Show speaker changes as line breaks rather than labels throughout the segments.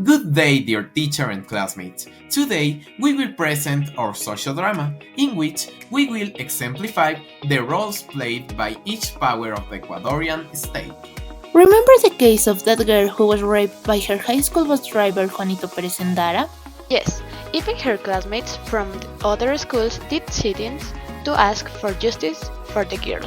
Good day, dear teacher and classmates. Today, we will present our social drama, in which we will exemplify the roles played by each power of the Ecuadorian state.
Remember the case of that girl who was raped by her high school bus driver Juanito Perez Endara?
Yes, even her classmates from other schools did sit-ins to ask for justice for the girl.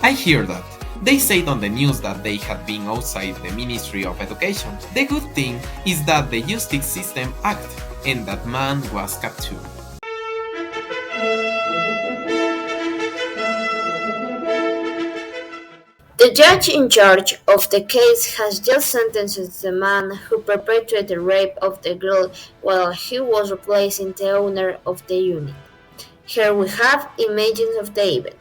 I hear that. They said on the news that they had been outside the Ministry of Education. The good thing is that the justice system acted, and that man was captured.
The judge in charge of the case has just sentenced the man who perpetrated the rape of the girl while he was replacing the owner of the unit. Here we have images of the event.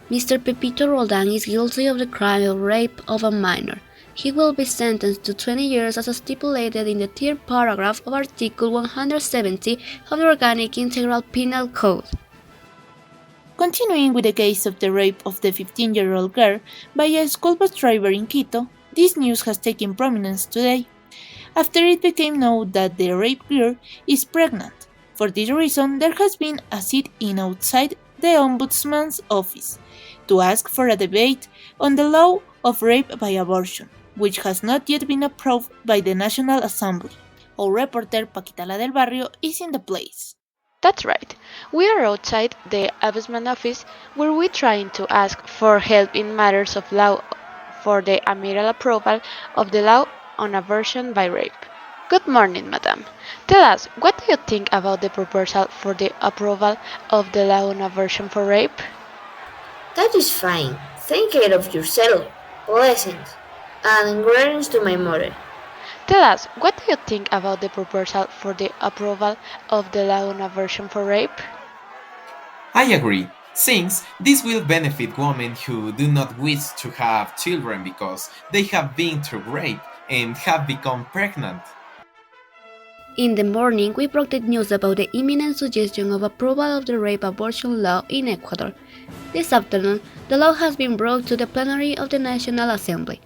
Mr. Pepito Roldan is guilty of the crime of rape of a minor. He will be sentenced to 20 years as stipulated in the third paragraph of Article 170 of the Organic Integral Penal Code.
Continuing with the case of the rape of the 15-year-old girl by a school bus driver in Quito, this news has taken prominence today, after it became known that the raped girl is pregnant. For this reason, there has been a sit-in outside the Ombudsman's office to ask for a debate on the law of rape by abortion, which has not yet been approved by the National Assembly. Our reporter Paquita del Barrio is in the place.
That's right. We are outside the Ombudsman office where we're trying to ask for help in matters of law for the immediate approval of the law on abortion by rape. Good morning, madam. Tell us, what do you think about the proposal for the approval of the law on abortion for rape?
That is fine. Take care of yourself. Blessings. And greetings to my mother.
Tell us, what do you think about the proposal for the approval of the law on abortion for rape?
I agree, since this will benefit women who do not wish to have children because they have been through rape and have become pregnant.
In the morning, we broke the news about the imminent suggestion of approval of the rape abortion law in Ecuador. This afternoon, the law has been brought to the plenary of the National Assembly.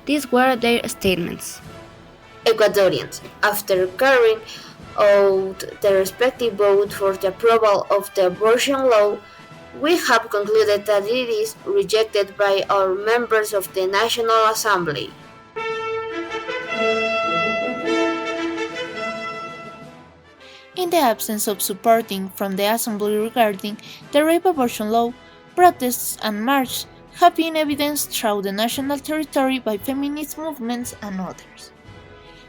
These were their statements.
Ecuadorians, after carrying out the respective vote for the approval of the abortion law, we have concluded that it is rejected by our members of the National Assembly.
In the absence of supporting from the Assembly regarding the rape abortion law, protests and marches have been evidenced throughout the national territory by feminist movements and others.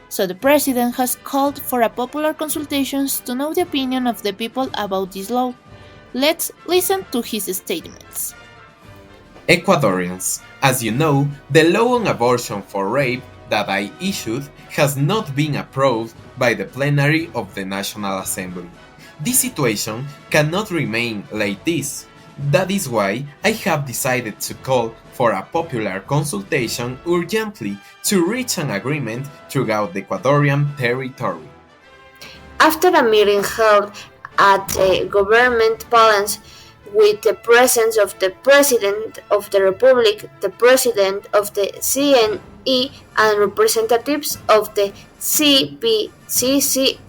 So the President has called for a popular consultations to know the opinion of the people about this law. Let's listen to his statements.
Ecuadorians, as you know, the law on abortion for rape that I issued has not been approved by the plenary of the National Assembly. This situation cannot remain like this. That is why I have decided to call for a popular consultation urgently to reach an agreement throughout the Ecuadorian territory.
After a meeting held at the government palace with the presence of the President of the Republic, the President of the CNE, and representatives of the CPCCs,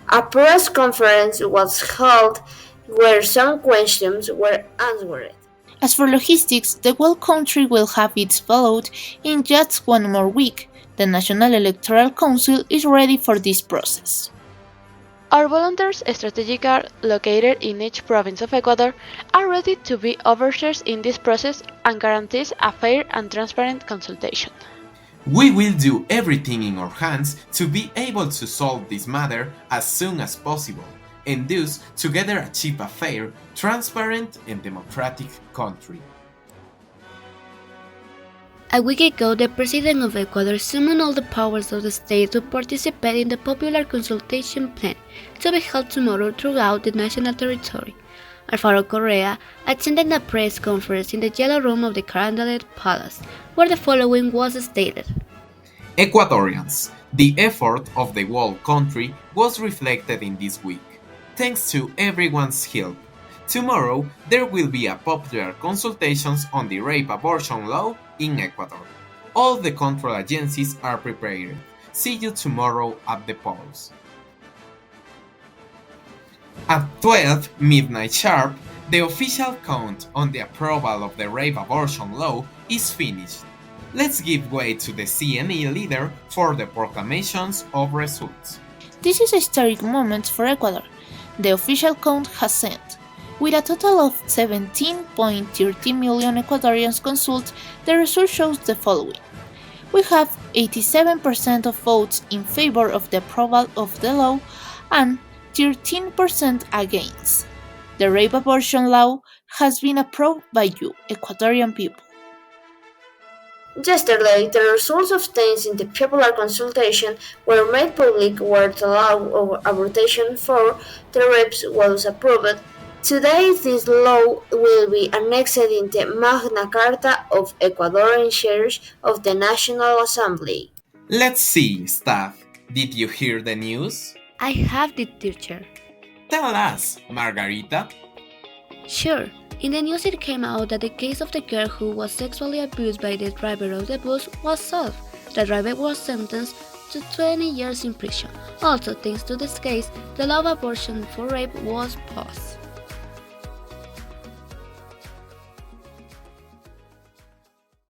a press conference was held where some questions were answered.
As for logistics, the whole country will have its ballot in just one more week. The National Electoral Council is ready for this process.
Our volunteers strategically located in each province of Ecuador are ready to be overseers in this process and guarantees a fair and transparent consultation.
We will do everything in our hands to be able to solve this matter as soon as possible, and thus together achieve a fair, transparent, and democratic country.
A week ago, the President of Ecuador summoned all the powers of the state to participate in the popular consultation plan to be held tomorrow throughout the national territory. Alfaro Correa attended a press conference in the Yellow Room of the Carondelet Palace, where the following was stated.
Ecuadorians, the effort of the whole country was reflected in this week, thanks to everyone's help. Tomorrow, there will be a popular consultations on the rape abortion law in Ecuador. All the control agencies are prepared, See you tomorrow at the polls. At 12 midnight sharp, the official count on the approval of the rape abortion law is finished. Let's give way to the CNE leader for the proclamations of results.
This is a historic moment for Ecuador. The official count has sent. With a total of 17.13 million Ecuadorians consulted, the result shows the following. We have 87% of votes in favor of the approval of the law and 13% against. The rape abortion law has been approved by you, Ecuadorian people.
Yesterday, the results obtained in the popular consultation were made public where the law of abortion for the rapes was approved. Today, this law will be annexed in the Magna Carta of Ecuadorian Chairs of the National Assembly.
Let's see, staff. Did you hear the news?
I have the teacher.
Tell us, Margarita.
Sure. In the news it came out that the case of the girl who was sexually abused by the driver of the bus was solved. The driver was sentenced to 20 years in prison. Also, thanks to this case, the law of abortion for rape was paused.